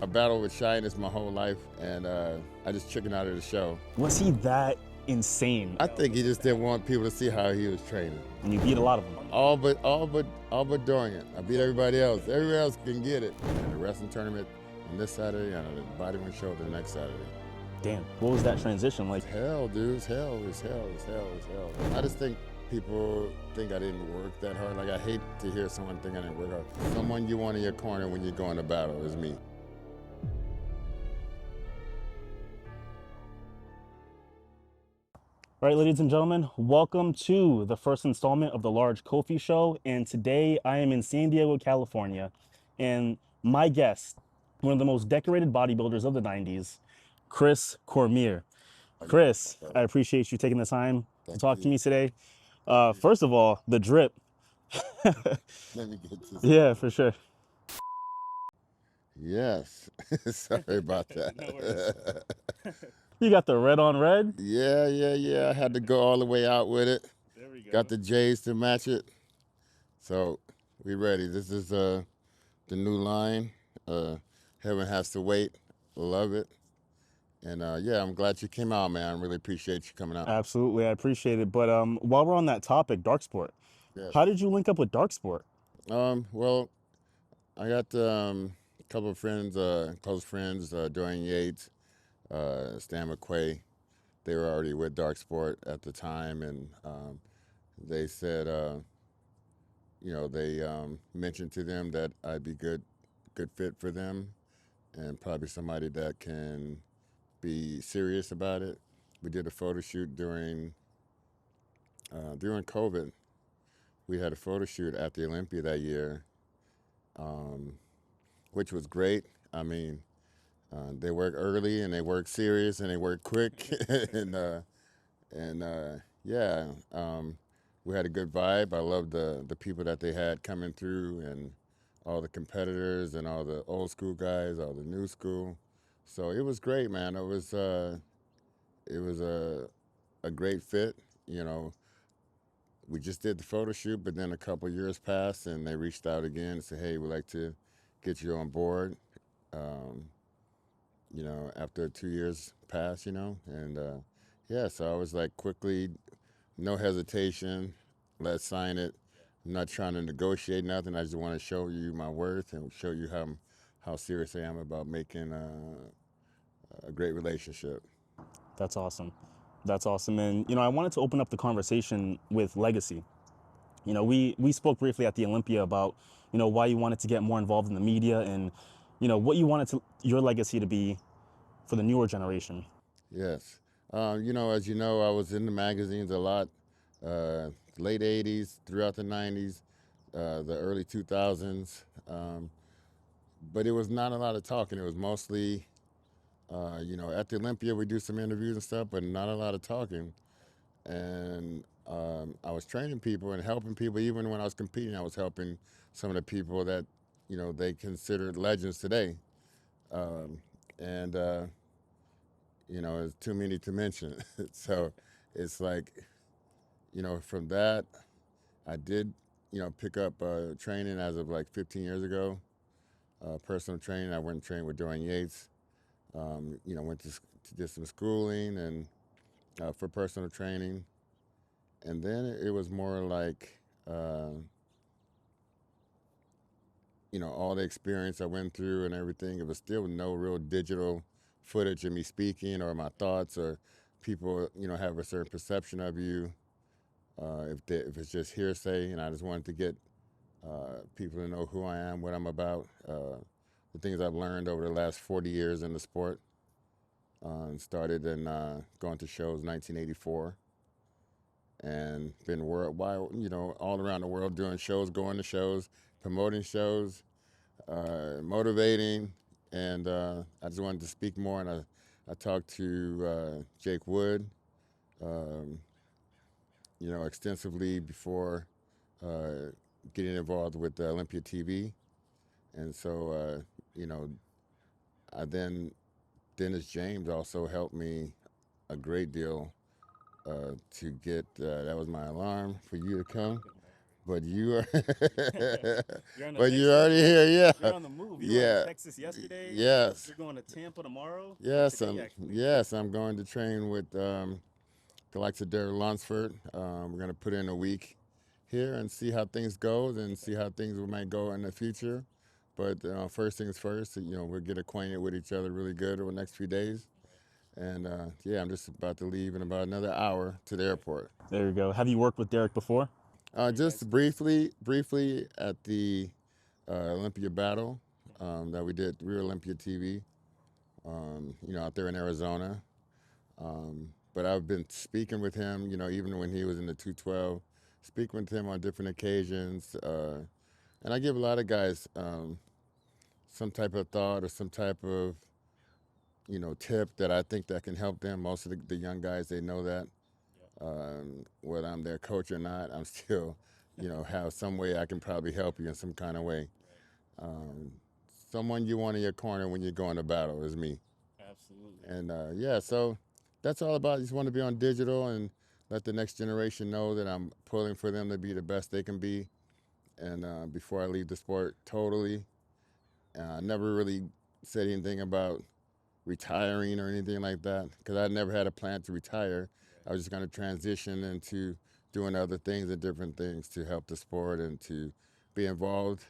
I battled with shyness my whole life, and I just chickened out of the show. Was he that insane? I think he just didn't want people to see how he was training. And you beat a lot of them. All but Dorian. I beat everybody else. Everybody else can get it. And the wrestling tournament on this Saturday, and the bodybuilding show the next Saturday. Damn, what was that transition like? Hell, dude, it's hell. I just think people think I didn't work that hard. Like, I hate to hear someone think I didn't work hard. Someone you want in your corner when you go into battle is me. All right, ladies and gentlemen, welcome to the first installment of the Large Koffi Show. And today I am in San Diego, California. And my guest, one of the most decorated bodybuilders of the 90s, Chris Cormier. Chris, I appreciate you taking the time to talk to me today. First of all, the drip. Let me get this. Yeah, for sure. Yes. Sorry about that. No worries. You got the red on red? Yeah. I had to go all the way out with it. There we go. Got the J's to match it. So we ready. This is the new line. Heaven Has to Wait. Love it. And yeah, I'm glad you came out, man. I really appreciate you coming out. Absolutely, I appreciate it. But while we're on that topic, dark sport, Yes. how did you link up with dark sport? Well, I got a couple of friends, close friends, Dorian Yates, Stan McQuay. They were already with dark sport at the time, and they said, they mentioned to them that I'd be good fit for them, and probably somebody that can be serious about it. We did a photo shoot during COVID. We had a photo shoot at the Olympia that year, which was great. I mean, they work early and they work serious and they work quick, we had a good vibe. I loved the people that they had coming through, and all the competitors and all the old school guys, all the new school. So it was great, man. It was a great fit. You know, we just did the photo shoot, but then a couple of years passed, and they reached out again and said, "Hey, we'd like to get you on board." After 2 years passed, and so I was like, quickly, no hesitation, let's sign it. I'm not trying to negotiate nothing. I just want to show you my worth and show you how serious I am about making a great relationship. That's awesome. That's awesome. And, I wanted to open up the conversation with legacy. We spoke briefly at the Olympia about, why you wanted to get more involved in the media and, what you wanted your legacy to be for the newer generation. Yes. As you know, I was in the magazines a lot, late 80s, throughout the 90s, the early 2000s. But it was not a lot of talking. It was mostly, at the Olympia, we do some interviews and stuff, but not a lot of talking. And I was training people and helping people. Even when I was competing, I was helping some of the people that, they considered legends today. It's too many to mention. So it's like, from that, I did, pick up training as of like 15 years ago, personal training. I went and trained with Dorian Yates, went to did some schooling and for personal training. And then it was more like, all the experience I went through and everything. It was still no real digital footage of me speaking or my thoughts, or people, have a certain perception of you. If it's just hearsay, and I just wanted to get people to know who I am, what I'm about, the things I've learned over the last 40 years in the sport. Started in going to shows 1984, and been worldwide, all around the world doing shows, going to shows, promoting shows, motivating, and I just wanted to speak more. And I talked to Jake Wood, extensively before getting involved with Olympia TV. And so, Dennis James also helped me a great deal to get, that was my alarm for you to come. but you are, You're on the but big you're already stage. here. You're Yeah, on the move. You were in yeah, Texas yesterday. yes, You're going to Tampa tomorrow or yes. today, actually. Yes. I'm going to train with the likes of Derek Lunsford. We're going to put in a week here and see how things go and Okay. see how things might go in the future. But first things first, we'll get acquainted with each other really good over the next few days. And yeah, I'm just about to leave in about another hour to the airport. There you go. Have you worked with Derek before? Are you guys Just close? briefly at the Olympia battle that we did, Real Olympia TV, out there in Arizona. But I've been speaking with him, even when he was in the 212, speaking with him on different occasions. And I give a lot of guys some type of thought or some type of, tip that I think that can help them. Most of the young guys, they know that. Whether I'm their coach or not, I'm still, have some way I can probably help you in some kind of way. Um, Someone you want in your corner when you're going to battle is me. Absolutely. And yeah, so that's all about. I just want to be on digital and let the next generation know that I'm pulling for them to be the best they can be. And before I leave the sport totally, I never really said anything about retiring or anything like that because I never had a plan to retire. I was just going to transition into doing other things and different things to help the sport and to be involved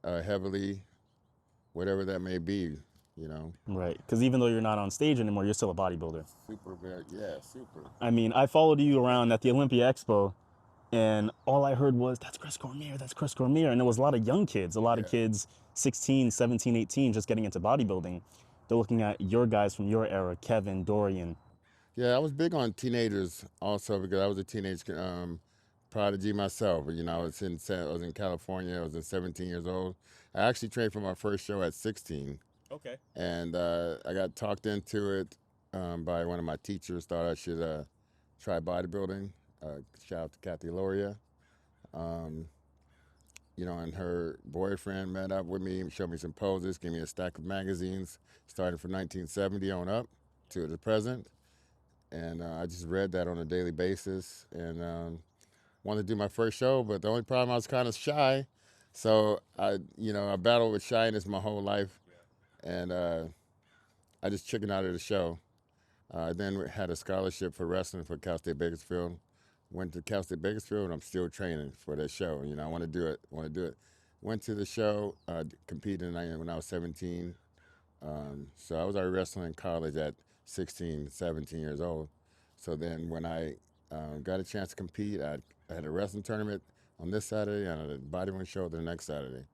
heavily, whatever that may be, you know. Right. Because even though you're not on stage anymore, you're still a bodybuilder. Super, very, yeah, super. I mean, I followed you around at the Olympia Expo, and all I heard was, that's Chris Cormier, that's Chris Cormier. And there was a lot of young kids, a lot of Yeah. kids, 16, 17, 18, just getting into bodybuilding. They're looking at your guys from your era, Kevin, Dorian. Yeah, I was big on teenagers also because I was a teenage prodigy myself. I was in California. I was 17 years old. I actually trained for my first show at 16, Okay. and I got talked into it by one of my teachers. Thought I should try bodybuilding. Shout out to Kathy Loria. Um, and her boyfriend met up with me, showed me some poses, gave me a stack of magazines, starting from 1970 on up to the present. And I just read that on a daily basis and wanted to do my first show. But the only problem, I was kind of shy. So I battled with shyness my whole life. And I just chickened out of the show. I then had a scholarship for wrestling for Cal State Bakersfield. Went to Cal State Bakersfield, and I'm still training for that show. I want to do it. Went to the show, competed when I was 17. So I was already wrestling in college at 16, 17 years old. So then when I got a chance to compete, I had a wrestling tournament on this Saturday and a bodybuilding show the next Saturday.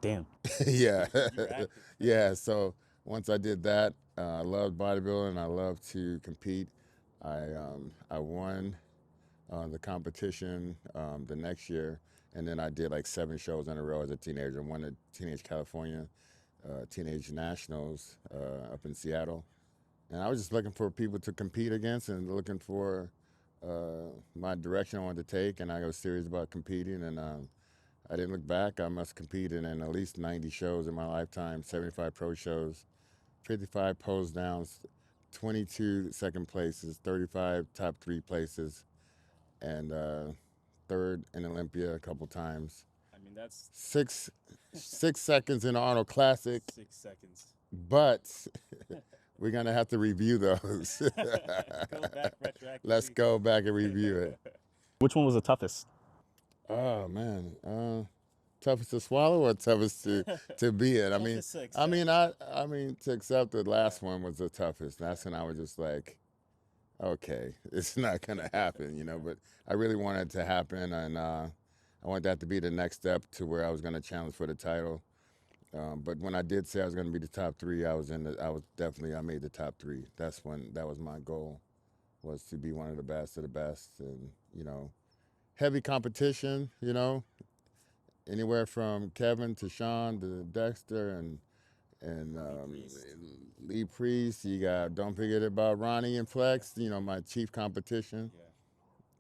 Damn. Yeah, You're active. yeah. So once I did that, I loved bodybuilding. I loved to compete. I won the competition the next year, and then I did like 7 shows in a row as a teenager. I won the Teenage California Teenage Nationals up in Seattle, and I was just looking for people to compete against and looking for my direction I wanted to take, and I was serious about competing, and I didn't look back. I must have competed in at least 90 shows in my lifetime, 75 pro shows, 55 pose downs, 22 second places, 35 top 3 places, and third in Olympia a couple times. I mean, that's Six 6 seconds in the Arnold Classic, 6 seconds. but we're gonna have to review those. Go back Let's retroactively. go back and review it. Which one was the toughest? Oh man, toughest to swallow or toughest to be it? Toughest to I accept. mean, I mean to accept the last one was the toughest. That's when I was just like, okay, it's not gonna happen, But I really wanted it to happen, and I wanted that to be the next step to where I was gonna challenge for the title. But when I did say I was gonna be the top three, I made the top three. That was my goal, was to be one of the best of the best, and heavy competition, anywhere from Kevin to Sean to Dexter and Lee Priest. You got, don't forget about Ronnie and Flex. My chief competition,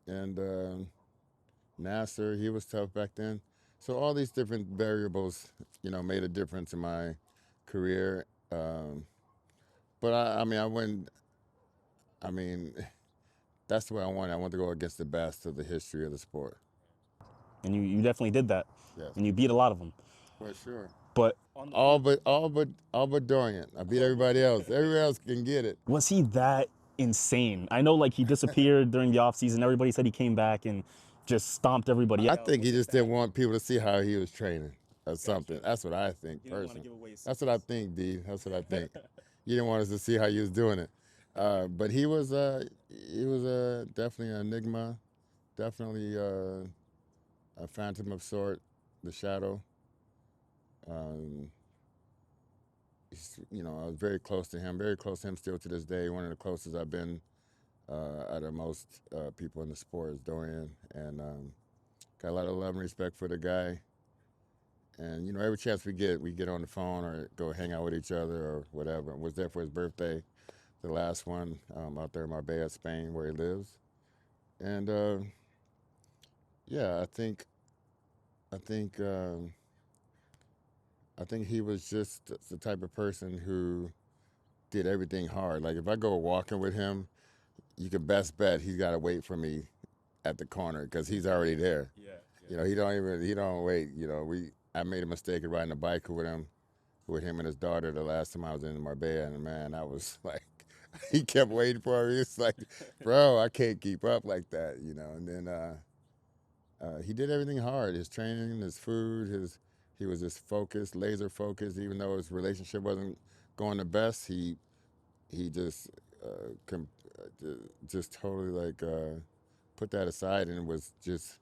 and Nasser. He was tough back then. So all these different variables, made a difference in my career. But I mean, I wouldn't. I mean, that's the way I wanted. I wanted to go against the best of the history of the sport. and you definitely did that, Yes, and you beat a lot of them. for sure. But All but Dorian. I beat everybody else. Everybody else can get it. was he that insane? I know, like, he disappeared during the off season. Everybody said he came back and just stomped everybody I out. think he just didn't want people to see how he was training or something. That's what I think personally. That's what I think, D. That's what I think. You didn't want us to see how he was doing it. But he was definitely an enigma, definitely a phantom of sort, the shadow. Um, I was very close to him, very close to him still to this day. One of the closest I've been out of most people in the sport is Dorian, and got a lot of love and respect for the guy. And every chance we get on the phone or go hang out with each other or whatever. I was there for his birthday, the last one out there in Marbella, Spain, where he lives. And yeah, I think I think he was just the type of person who did everything hard. Like if I go walking with him, you can best bet he's got to wait for me at the corner because he's already there. He don't wait. I made a mistake of riding a bike with him and his daughter the last time I was in Marbella, and man, I was like, he kept waiting for me. It's like, bro, I can't keep up like that. And then he did everything hard. His training, his food, he was just focused, laser focused. Even though his relationship wasn't going the best, he just just totally like put that aside and was just,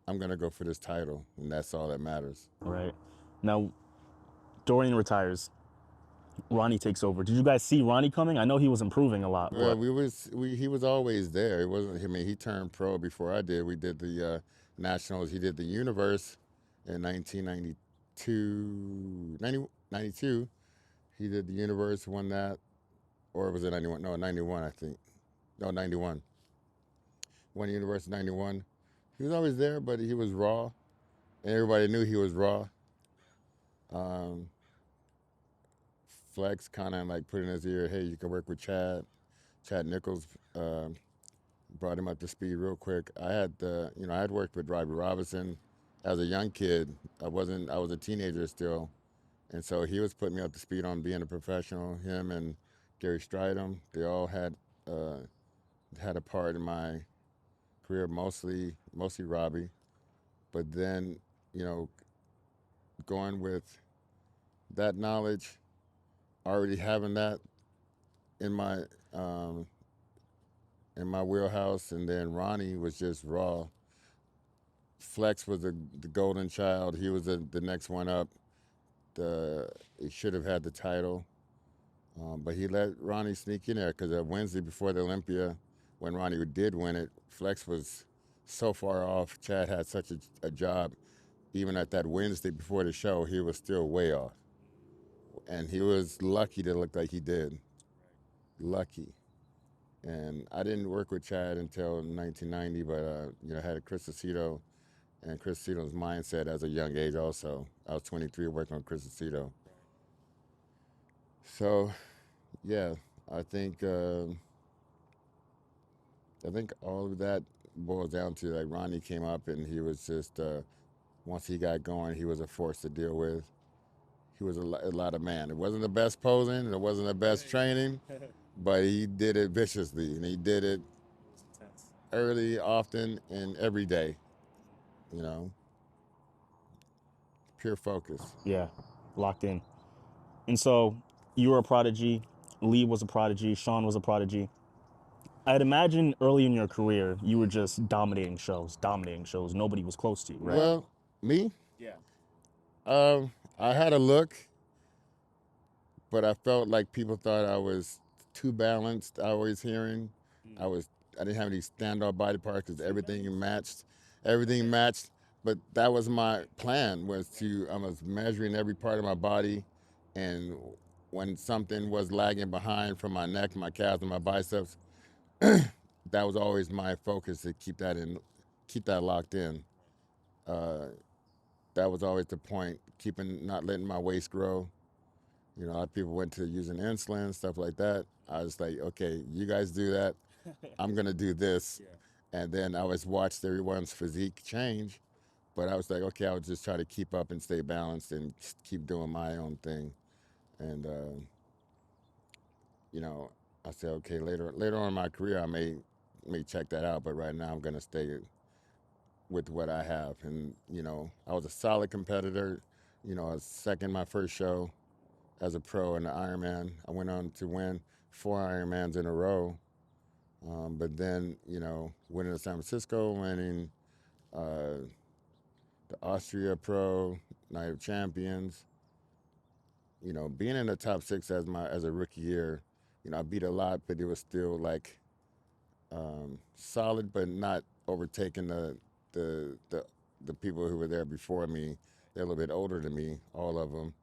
I'm gonna go for this title, and that's all that matters. Right. Now, Dorian retires. Ronnie takes over. Did you guys see Ronnie coming? I know he was improving a lot. Well, he was always there. It wasn't. I mean, he turned pro before I did. We did the nationals. He did the universe in 1992. He did the universe, won that, or was it 91? No, 91, I think. No, 91. Won the universe in 91. He was always there, but he was raw, and everybody knew he was raw. Um, Flex kind of like put in his ear, hey, you can work with Chad. Chad Nichols brought him up to speed real quick. I had worked with Robbie Robinson as a young kid. I was a teenager still, and so he was putting me up to speed on being a professional. Him and Gary Stridham, they all had a part in my career, mostly Robbie. But then, you know, going with that knowledge, already having that in my um, in my wheelhouse, and then Ronnie was just raw. Flex was the golden child. He was the next one up. He should have had the title, but he let Ronnie sneak in there because Wednesday before the Olympia, when Ronnie did win it, Flex was so far off. Chad had such a job. Even at that Wednesday before the show, he was still way off. And he was lucky to look like he did. Lucky. And I didn't work with Chad until 1990, but I had a Chris Aceto, and Chris Aceto's mindset as a young age also. I was 23 working with Chris Aceto. So, yeah, I think uh, I think all of that boils down to like Ronnie came up and he was just once he got going, he was a force to deal with. He was a lot of man. It wasn't the best posing, it wasn't the best training, but he did it viciously, and he did it early, often, and every day. You know, pure focus. Yeah, locked in. And so you were a prodigy. Lee was a prodigy. Sean was a prodigy. I'd imagine early in your career, you were just dominating shows, dominating shows. Nobody was close to you, right? Well, me, I had a look, but I felt like people thought I was too balanced. I was hearing, I didn't have any standout body parts because everything matched. But that was my plan, I was measuring every part of my body, and when something was lagging behind from my neck, my calves, and my biceps, that was always my focus to keep that locked in. Uh, that was always the point, not letting my waist grow. A lot of people went to using insulin, stuff like that. I was like, okay, you guys do that. I'm gonna do this, And then I always watched everyone's physique change, but I was like, okay, I would just try to keep up and stay balanced and just keep doing my own thing. And you know, I said, okay, later on in my career, I may check that out, but right now I'm gonna stay with what I have. And I was a solid competitor. I was second my first show as a pro in the Ironman. I went on to win 4 Ironmans in a row. But then, winning the San Francisco, winning uh, the Austria Pro, Night of Champions, being in the top six as a rookie year, I beat a lot, but it was still like solid, but not overtaking the the the people who were there before me. They're a little bit older than me, all of them,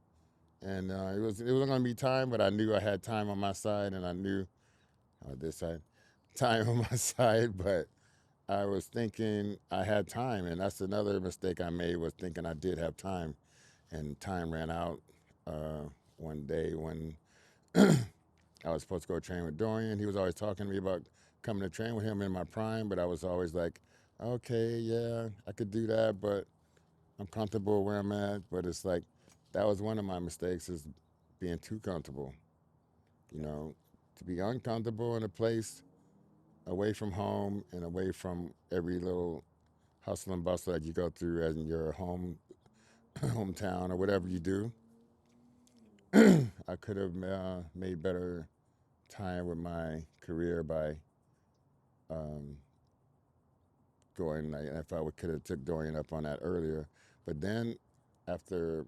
and it was going to be time, but I knew I had time on my side, and I knew this side time on my side, but I was thinking I had time, and that's another mistake I made was thinking I did have time, and time ran out one day when I was supposed to go train with Dorian. He was always talking to me about coming to train with him in my prime, but I was always like, okay, yeah, I could do that, but I'm comfortable where I'm at. But it's like that was one of my mistakes is being too comfortable. You know, to be uncomfortable in a place away from home and away from every little hustle and bustle that you go through as in your hometown or whatever you do. I could have made better time with my career by um, going. Like, if I could have took Dorian up on that earlier, but then after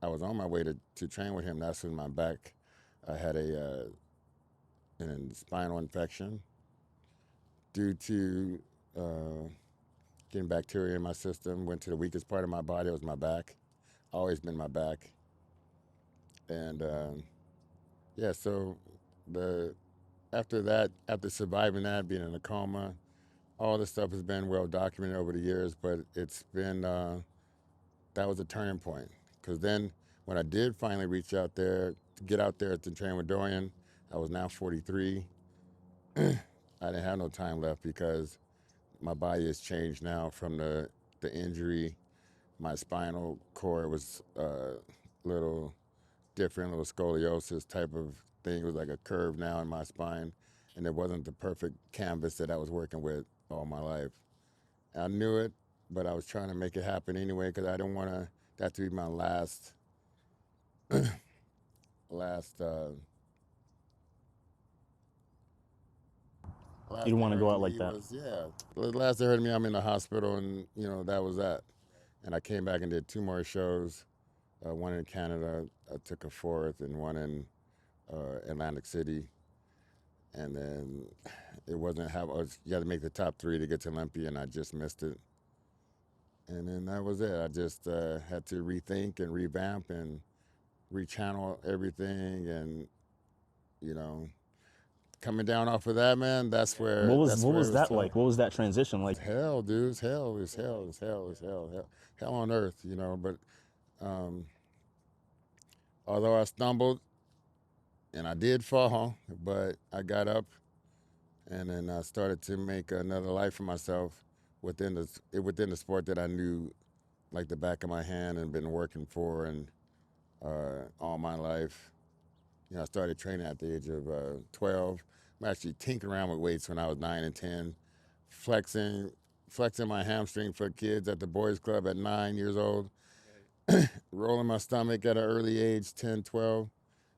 I was on my way to train with him, that's when my back I had an spinal infection due to uh, getting bacteria in my system. Went to the weakest part of my body. It was my back. Always been my back, and yeah. So the after that, after surviving that, being in a coma, all this stuff has been well documented over the years. But it's been that was a turning point because then when I did finally reach out there to get out there to train with Dorian, I was now 43. I didn't have no time left because my body has changed now from the injury. My spinal cord was a little different, little scoliosis type of thing. It was like a curve now in my spine, and it wasn't the perfect canvas that I was working with all my life. I knew it, but I was trying to make it happen anyway because I didn't want that to be my last You last don't they want to heard go of out like me that. was the last they heard of me I'm in the hospital, and that was that. And I came back and did 2 more shows, one in Canada. I took a fourth, and one in Atlantic City. And then it wasn't how you got to make the top three to get to Olympia, and I just missed it. And then that was it. I just had to rethink and revamp and rechannel everything, and you know, coming down off of that, man, that's What where was that's what where it was was that tough. like? What was that transition like? Hell, dude, it's hell, it's hell, it's hell, it's hell, hell, hell on earth, But um, although I stumbled and I did fall, but I got up and then I started to make another life for myself within the sport that I knew like the back of my hand and been working for and all my life. I started training at the age of 12. I'm actually tinkering around with weights when I was 9 and 10, flexing, flexing my hamstring for kids at the boys club at 9 years old, rolling my stomach at an early age, 10, 12.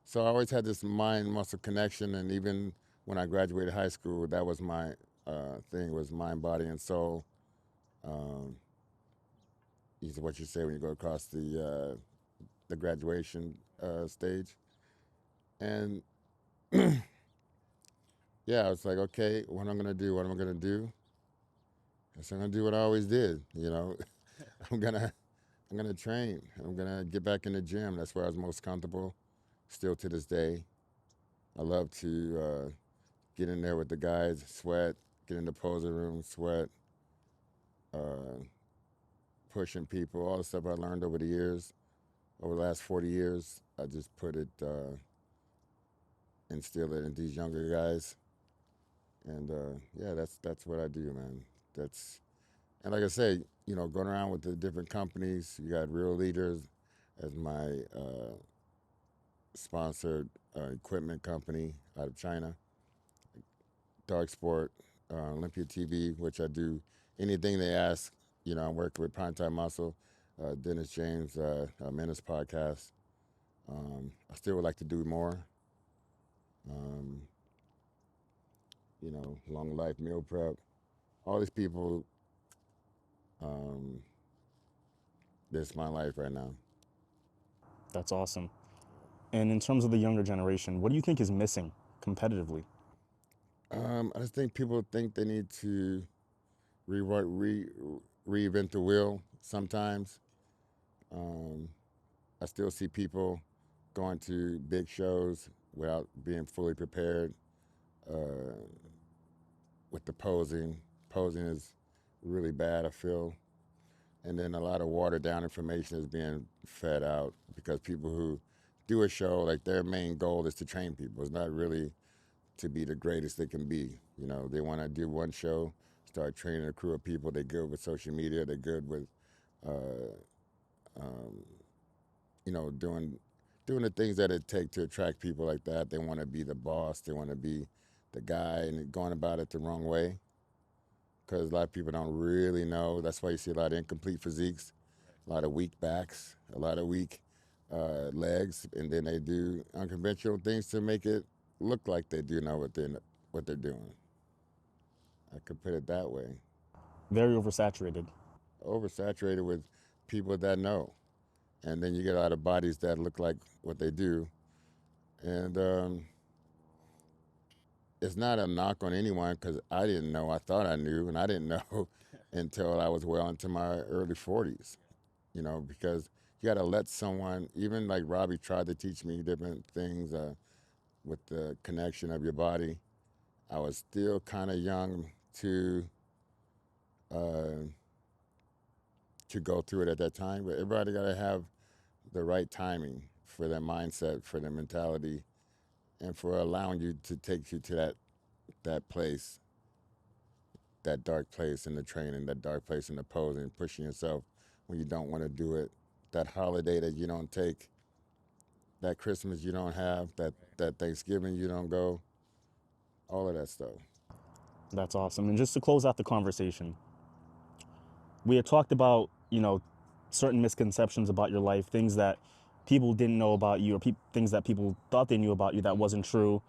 So I always had this mind muscle connection, and even when I graduated high school, that was my thing was mind, body, and soul. Um, is what you say when you go across the graduation stage, and yeah, I was like, okay, what am I gonna do? What am I gonna do? I said, I'm gonna do what I always did. I'm gonna I'm gonna train. I'm gonna get back in the gym. That's where I was most comfortable. Still to this day, I love to get in there with the guys, sweat, get in the poser room, sweat, uh, pushing people, all the stuff I learned over the years, over the last 40 years. I just put it, instill it in these younger guys, And yeah, that's what I do, man. That's and like I say, going around with the different companies, you got Real Leaders as my sponsored equipment company out of China. Dark Sport, Olympia TV, which I do anything they ask. I'm working with Primetime Muscle, Dennis James, Menace podcast. I still would like to do more. Um, Long Life Meal Prep. All these people, um, this is my life right now. That's awesome. And in terms of the younger generation, what do you think is missing competitively? I just think people think they need to re- re- reinvent the wheel sometimes. Um, I still see people going to big shows without being fully prepared uh, with the posing. Posing is really bad, I feel. And then a lot of watered down information is being fed out because people who do a show, like their main goal is to train people. It's not really to be the greatest they can be. They want to do one show, start training a crew of people. They're good with social media. They're good with uh, um, doing the things that it take to attract people like that. They want to be the boss. They want to be the guy, and going about it the wrong way because a lot of people don't really know. That's why you see a lot of incomplete physiques, a lot of weak backs, a lot of weak legs, and then they do unconventional things to make it look like they do know what they're doing. I could put it that way. Very oversaturated. Oversaturated with people that know, and then you get a lot of bodies that look like what they do, and it's not a knock on anyone because I didn't know. I thought I knew, and I didn't know until I was well into my early 40s. Because you got to let someone, even like Robbie tried to teach me different things with the connection of your body. I was still kind of young uh, to go through it at that time, but everybody got to have the right timing for their mindset, for their mentality, and for allowing you to take you to that place, that dark place in the training, that dark place in the posing, pushing yourself when you don't want to do it, that holiday that you don't take, that Christmas you don't have, that Thanksgiving you don't go, all of that stuff. That's awesome. And just to close out the conversation, we had talked about, certain misconceptions about your life, things that people didn't know about you, or things that people thought they knew about you that wasn't true.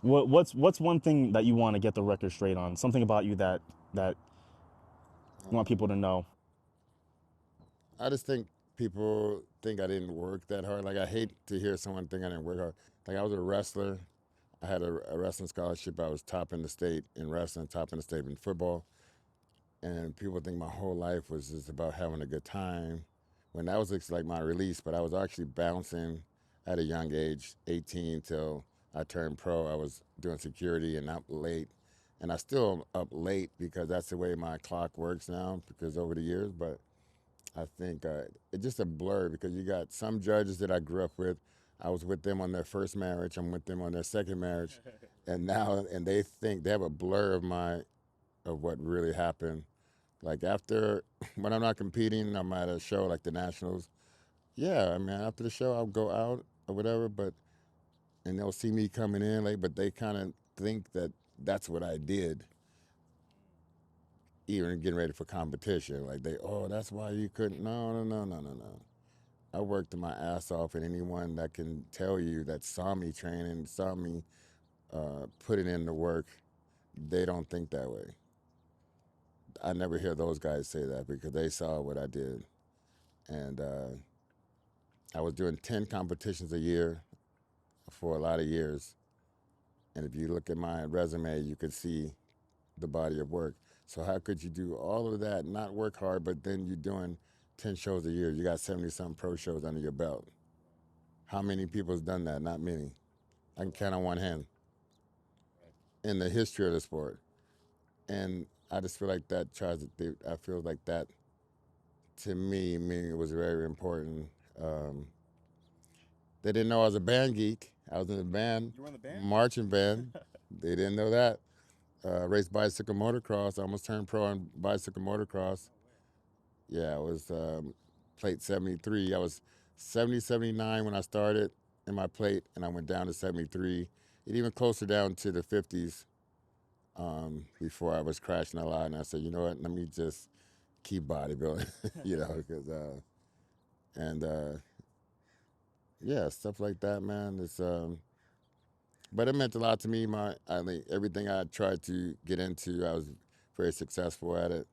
What's one thing that you want to get the record straight on? Something about you that you want people to know. I just think people think I didn't work that hard. Like I hate to hear someone think I didn't work hard. Like I was a wrestler. I had a wrestling scholarship. I was top in the state in wrestling, top in the state in football. And people think my whole life was just about having a good time. When that was like my release, but I was actually bouncing at a young age, 18 till I turned pro. I was doing security and up late, and I still am up late because that's the way my clock works now. Because over the years, but I think it's just a blur because you got some judges that I grew up with. I was with them on their first marriage. I'm with them on their second marriage, and now they think they have a blur of what really happened. Like after when I'm not competing, I'm at a show like the Nationals. Yeah, I mean after the show I'll go out or whatever, but and they'll see me coming in late, but they kind of think that that's what I did, even getting ready for competition. Like oh, that's why you couldn't. No, no, no, no, no, no. I worked my ass off, and anyone that can tell you that saw me training, saw me putting in the work, they don't think that way. I never hear those guys say that because they saw what I did, and I was doing 10 competitions a year for a lot of years. And if you look at my resume, you could see the body of work. So how could you do all of that, not work hard, but then you're doing 10 shows a year? You got 70 some pro shows under your belt. How many people has done that? Not many. I can count on one hand in the history of the sport. And I just feel like that I feel like that to me, meaning it was very important. Um, they didn't know I was a band geek. I was in a band, You were in the band? marching band. They didn't know that. raced bicycle motocross. I almost turned pro in bicycle motocross. Yeah, I was plate 73. I was 70, 79 when I started in my plate, and I went down to 73. It even closer down to the 50s before I was crashing a lot. And I said, you know what, let me just keep bodybuilding, you know, because, yeah, stuff like that, man. It's, but it meant a lot to me. I mean, everything I tried to get into, I was very successful at it.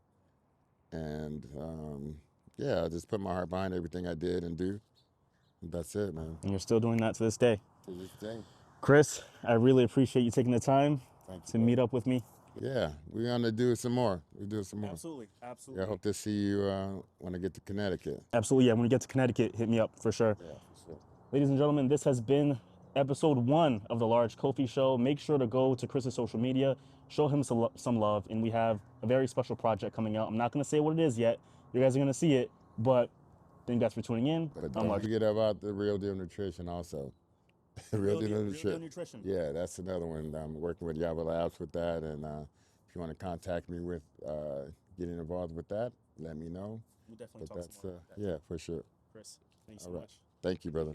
And yeah, I just put my heart behind everything I did and do. That's it, man. And you're still doing that to this day. To this day. Chris, I really appreciate you taking the time Thank you, to meet up with me. Yeah, we're gonna do some more. We'll do some more. Absolutely. Yeah, I hope to see you when I get to Connecticut. Absolutely. Yeah, when you get to Connecticut, hit me up for sure. Yeah, for sure. Ladies and gentlemen, this has been episode 1 of the Large Koffi Show. Make sure to go to Chris's social media, show him some love, and we have a very special project coming out. I'm not going to say what it is yet. You guys are going to see it, but thank you guys for tuning in. But don't forget about the Real Deal Nutrition also. Real Deal Nutrition. Yeah, that's another one. I'm working with Yaba Labs with that, and if you want to contact me with getting involved with that, let me know. We'll definitely But talk that's some more about that. yeah, for sure. Chris, thanks so All right. much. Thank you, brother.